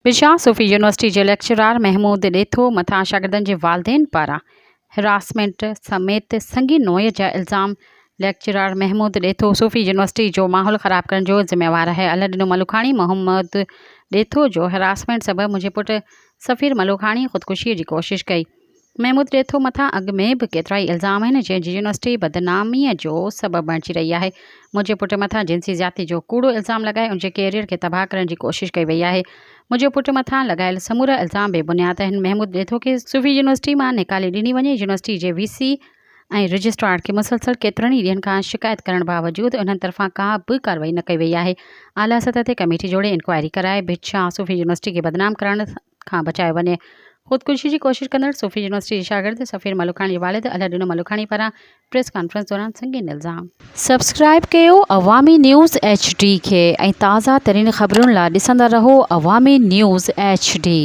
पिछा सूफ़ी university जे lecturer Mahmud ॾेथो मथां शागिर्दनि जे वालिदेन पारां हिरासमेंट समेत संगीन नोए जा इल्ज़ाम। लेक्चरार महमूद ॾेथो सूफ़ी यूनिवर्सिटी जो माहौल ख़राब करण जो ज़िम्मेवार आहे। अल ॾिनो मलुखाणी मोहम्मद ॾेथो जो हिरासमेंट सबबि मुंहिंजे पुटु सफ़ीर मलुखाणी ख़ुदकुशीअ जी कोशिश कई। महमूद ॾेथो मथां अॻु में बि केतिरा ई इल्ज़ाम आहिनि जंहिंजी यूनिवर्सिटी बदनामीअ जो सबबु बणिजी रही आहे। मुंहिंजे पुटु मथां जिन्सी ज़्यादती जो कूड़ो इल्ज़ाम लॻाए उनजे कैरियर खे तबाह करण जी कोशिश कई वई आहे। मुंहिंजे पुटु मथां लॻायल समूरा इल्ज़ाम बेबुनियाद आहिनि। महमूद ॾेथो खे सूफ़ी यूनिवर्सिटी मां निकाले ॾिनी वञे। यूनिवर्सिटी जे VC ऐं रजिस्ट्रार खे मुसलसल केतिरनि ई ॾींहंनि खां शिकायत करण बावजूदि उन्हनि तरफ़ां का बि कार्रवाई न कई वई आहे। आला सतह ते कमेटी जोड़े इंक्वायरी कराए बिछा सूफ़ी यूनिवर्सिटी खे बदनाम करण खां बचायो वञे। ख़ुदकुशी जी कोशिश कंदड़ सूफ़ी यूनिवर्सिटी जे शागिर्द सफ़ीर मलुखाणी वालिद अल ॾिनो मलुखाणी पारां प्रेस कॉन्फ्रेंस दौरान संगीन इल्ज़ाम। सब्सक्राइब कयो अवामी न्यूज़ HD खे ऐं ताज़ा तरीन ख़बरुनि लाइ ॾिसंदा रहो अवामी न्यूज़ HD।